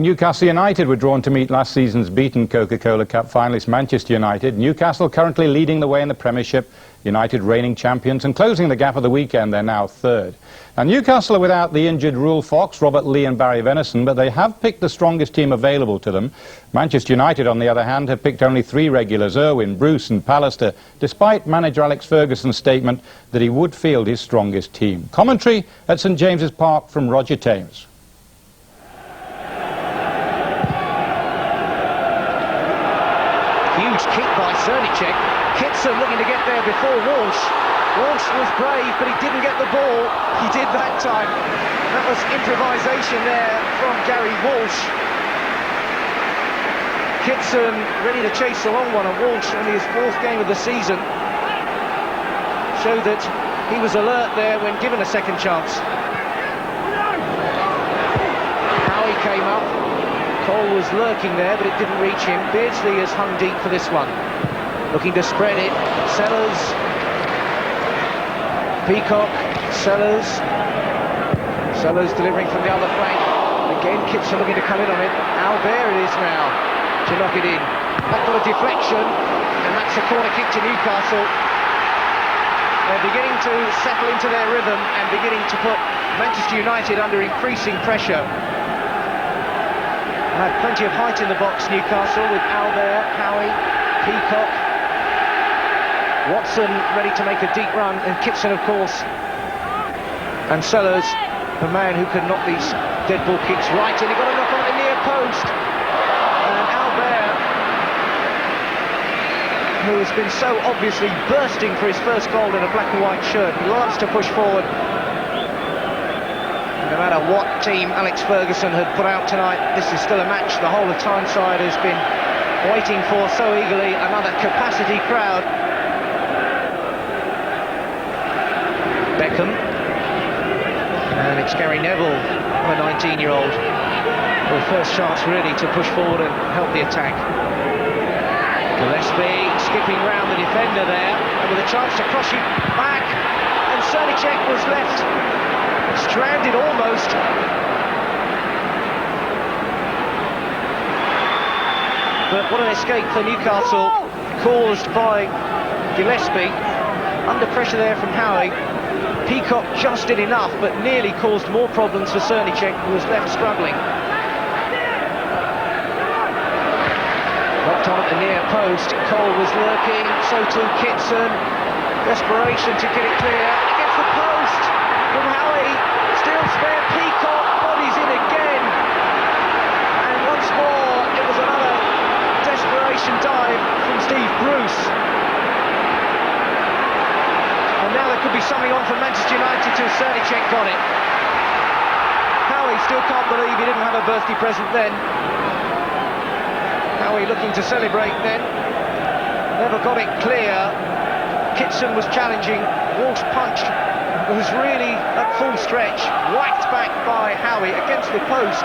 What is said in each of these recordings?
Newcastle United were drawn to meet last season's beaten Coca-Cola Cup finalist Manchester United. Newcastle currently leading the way in the Premiership, United reigning champions, and closing the gap of the weekend, they're now third. Now Newcastle are without the injured Rule Fox, Robert Lee and Barry Venison, but they have picked the strongest team available to them. Manchester United, on the other hand, have picked only three regulars, Irwin, Bruce and Pallister, despite manager Alex Ferguson's statement that he would field his strongest team. Commentary at St James's Park from Roger Thames. Huge kick by Cernicek. Kitson looking to get there before Walsh. Walsh was brave, but he didn't get the ball. He did that time. That was improvisation there from Gary Walsh. Kitson ready to chase the long one, and Walsh, only his fourth game of the season, showed that he was alert there when given a second chance. Howie came up. Cole was lurking there, but it didn't reach him. Beardsley has hung deep for this one. Looking to spread it. Sellers. Peacock. Sellers. Sellers delivering from the other flank. Again, Kitson looking to come in on it. Albert it is now to knock it in. That got a deflection, and that's a corner kick to Newcastle. They're beginning to settle into their rhythm and beginning to put Manchester United under increasing pressure. Had plenty of height in the box, Newcastle, with Albert, Howie, Peacock, Watson ready to make a deep run, and Kitson, of course, and Sellers, the man who could knock these dead ball kicks right in. He got a knock on the near post, and Albert, who has been so obviously bursting for his first goal in a black and white shirt, loves to push forward. No matter what team Alex Ferguson had put out tonight, this is still a match the whole of Tyneside has been waiting for so eagerly. Another capacity crowd. Beckham. And it's Gary Neville, a 19-year-old, for the first chance really to push forward and help the attack. Gillespie skipping round the defender there, and with a chance to cross it back, and Cernicek was left stranded almost. But what an escape for Newcastle, caused by Gillespie. Under pressure there from Howie. Peacock just did enough, but nearly caused more problems for Cernicek, who was left struggling. Knocked on at the near post. Cole was lurking, so too Kitson. Desperation to get it clear. Against the post from Howie. Still spare Peacock, bodies in again, and once more it was another desperation dive from Steve Bruce. And now there could be something on from Manchester United till Cernicek got it. Howie still can't believe he didn't have a birthday present then. Howie looking to celebrate then, never got it clear. Kitson was challenging, Walsh punched. It was really at full stretch, whacked back by Howie against the post,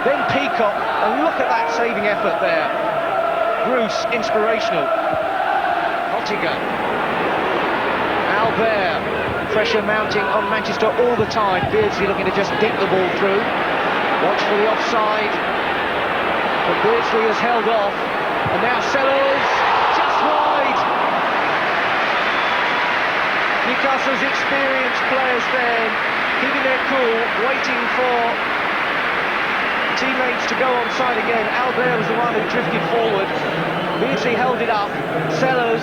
then Peacock, and look at that saving effort there. Bruce, inspirational. Hottiger. Albert, pressure mounting on Manchester all the time. Beardsley looking to just dink the ball through. Watch for the offside. But Beardsley has held off, and now Sellers, just wide. Newcastle's experienced players there, keeping their cool, waiting for teammates to go onside again. Albert was the one who drifted forward. Beardsley held it up. Sellers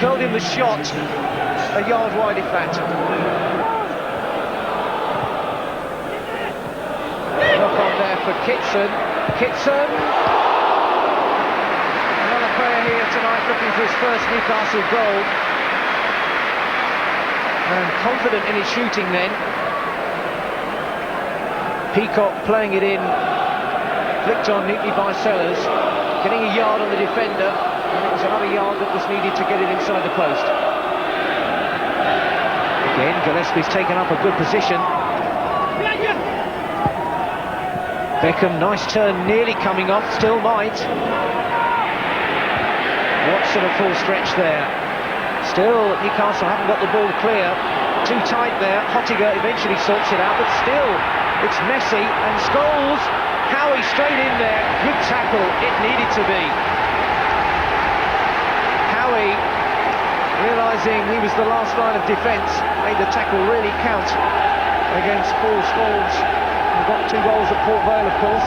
curled in the shot, a yard wide in fact. Knock on there for Kitson. Kitson. Another player here tonight looking for his first Newcastle goal. And confident in his shooting then. Peacock playing it in, flicked on neatly by Sellers, getting a yard on the defender, and it was another yard that was needed to get it inside the post. Again, Gillespie's taken up a good position. Beckham, nice turn, nearly coming off, still might. Watson a full stretch there. Still, Newcastle haven't got the ball clear. Too tight there. Hottiger eventually sorts it out, but still It's Messi and Scholes. Howie straight in there. Good tackle. It needed to be. Howie, realising he was the last line of defence, made the tackle really count against Paul Scholes. He got 2 goals at Port Vale, of course,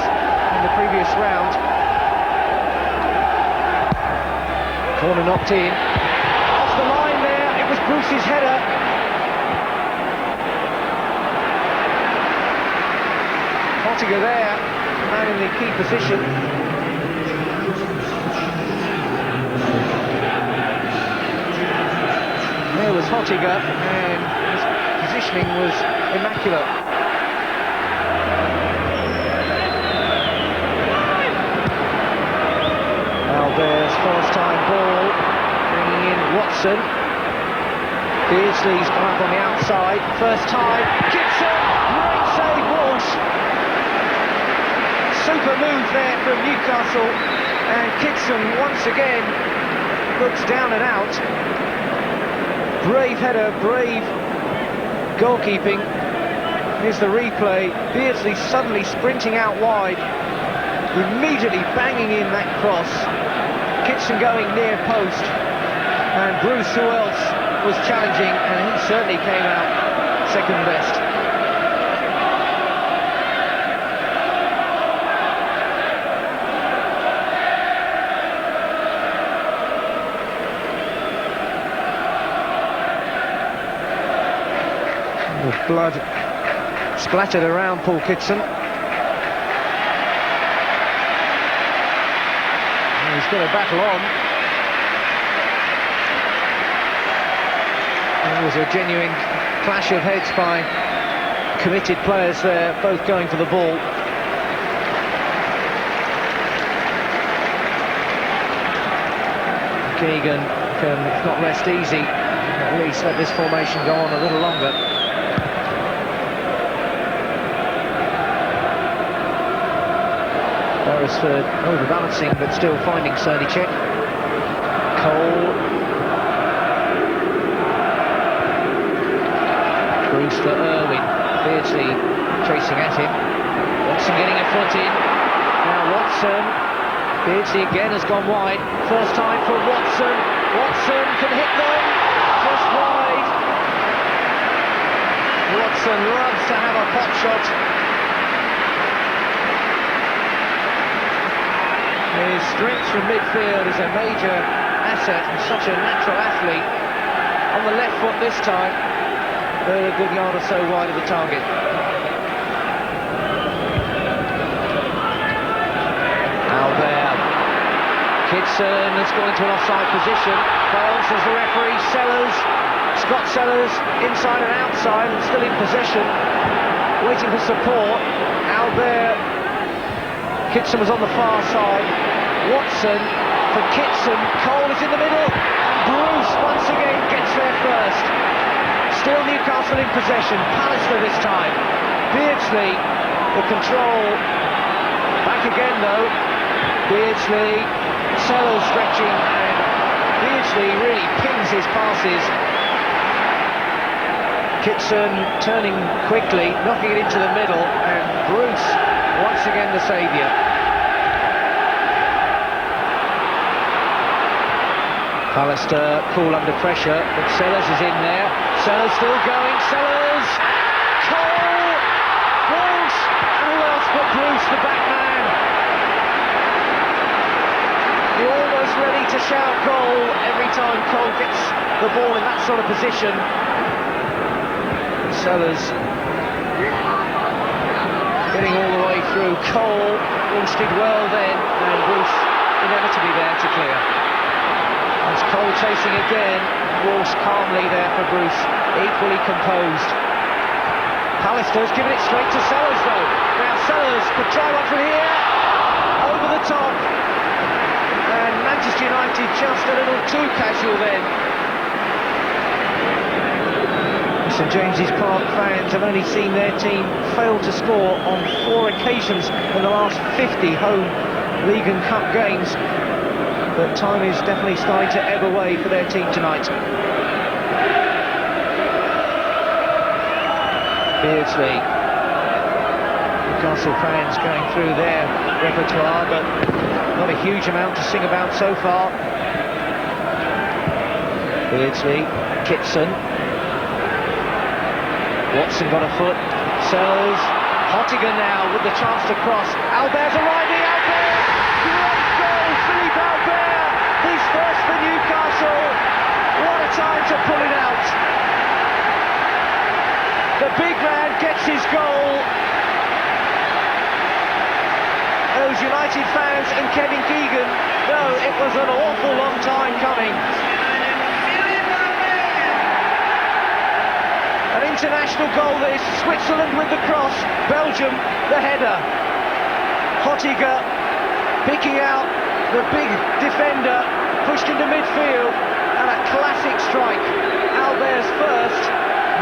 in the previous round. Corner knocked in. Off the line there, it was Bruce's header. Hottiger there, man in the key position. There was Hottiger, and his positioning was immaculate. Albert's first-time ball, bringing in Watson. Beardsley's gone up on the outside, first time. Kitson, great save, Walsh. Super move there from Newcastle, and Kitson once again looks down and out. Brave header, brave goalkeeping. Here's the replay. Beardsley suddenly sprinting out wide, immediately banging in that cross. Kitson going near post, and Bruce, who else was challenging, and he certainly came out second best. The blood splattered around Paul Kitson. He's got a battle on. There was a genuine clash of heads by committed players there, both going for the ball. Keegan can not rest easy, at least let this formation go on a little longer. Beresford overbalancing but still finding Cernicek. Cole. Bruce for Irwin. Beardsley chasing at him. Watson getting a foot in. Now Watson. Beardsley again has gone wide. First time for Watson. Watson can hit them. Just wide. Watson loves to have a pop shot. His strength from midfield is a major asset and such a natural athlete. On the left foot this time, but a good yard or so wide of the target. Albert. Kitson has gone into an offside position. Fails as the referee. Sellers. Scott Sellers inside and outside and still in possession. Waiting for support. Albert. Kitson was on the far side. Watson for Kitson. Cole is in the middle. And Bruce once again gets there first. Still Newcastle in possession. Pallister this time. Beardsley, the control. Back again though. Beardsley. Sellers stretching. And Beardsley really pings his passes. Kitson turning quickly, knocking it into the middle. And Bruce once again the saviour. Pallister cool under pressure, but Sellers is in there. Sellers still going. Sellers! Cole! Walsh! And who else but Bruce, the back man? You're almost ready to shout goal every time Cole gets the ball in that sort of position. Sellers getting all the way through. Cole, Walsh did well then, and Bruce inevitably there to clear. As Cole chasing again, Walsh calmly there for Bruce, equally composed. Pallister's given it straight to Sellers though. Now Sellers could try one from here, over the top. And Manchester United just a little too casual then. St James's Park fans have only seen their team fail to score on 4 occasions in the last 50 home League and Cup games. But time is definitely starting to ebb away for their team tonight. Beardsley. Newcastle fans going through their repertoire, but not a huge amount to sing about so far. Beardsley, Kitson. Watson got a foot. Sellers. Hottiger now with the chance to cross. Albert's arriving. Albert! Great goal, Philippe Albert! His first for Newcastle. What a time to pull it out. The big man gets his goal. Those United fans and Kevin Keegan know it was an awful long time coming. An international goal this. Switzerland with the cross, Belgium the header. Hottiger picking out the big defender, pushed into midfield, and a classic strike. Albert's first.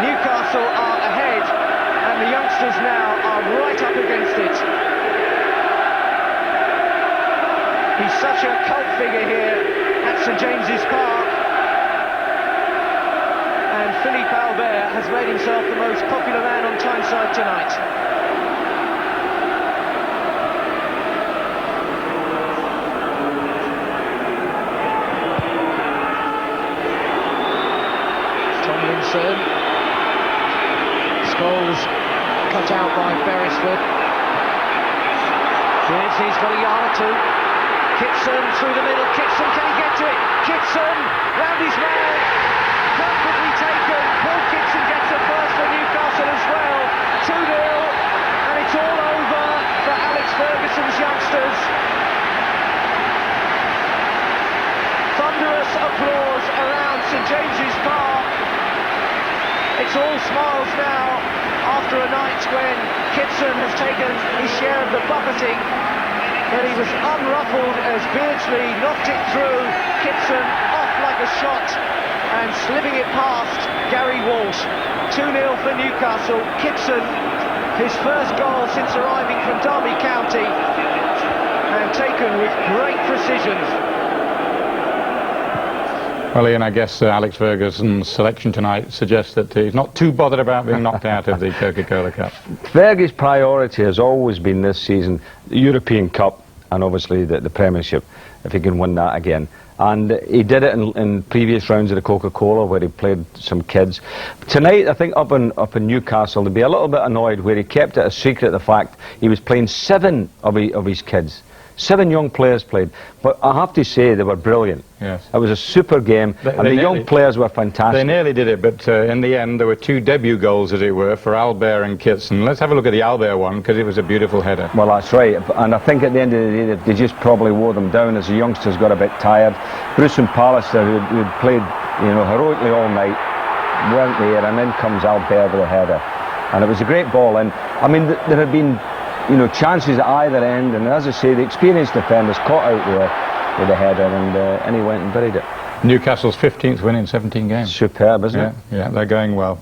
Newcastle are ahead, and the youngsters now are right up against it. He's such a cult figure here at St James's Park. And Philippe Albert has made himself the most popular man on Tyneside tonight. Tomlinson. Scholes cut out by Beresford. Beardsley's got a yard or two. Kitson through the middle. Kitson, can he get to it? Kitson round his man. Perfectly taken. Paul Kitson gets a first for Newcastle as well. 2-0, and it's all over for Alex Ferguson's youngsters. Thunderous applause around St James's Park. It's all smiles now after a night when Kitson has taken his share of the buffeting, but he was unruffled as Beardsley knocked it through. Kitson off like a shot and slipping it past Gary Walsh. 2-0 for Newcastle. Kitson, his first goal since arriving from Derby County, and taken with great precision. Well, Ian, I guess Alex Ferguson's selection tonight suggests that he's not too bothered about being knocked out of the Coca-Cola Cup. Fergie's priority has always been this season the European Cup and obviously the Premiership, if he can win that again. And he did it in previous rounds of the Coca-Cola where he played some kids. Tonight, I think up in Newcastle, they'd be a little bit annoyed where he kept it a secret, the fact he was playing 7 of his kids. 7 young players played, but I have to say they were brilliant. Yes. It was a super game, and the young players were fantastic. They nearly did it, but in the end there were 2 debut goals, as it were, for Albert and Kitson. Let's have a look at the Albert one, because it was a beautiful header. Well, that's right, and I think at the end of the day they just probably wore them down as the youngsters got a bit tired. Bruce and Pallister, who'd played, you know, heroically all night, weren't there, and then comes Albert with a header, and it was a great ball. And I mean, there had been, you know, chances at either end, and as I say, the experienced defenders caught out there with a header, and he went and buried it. Newcastle's 15th win in 17 games. Superb, isn't it? Yeah, they're going well.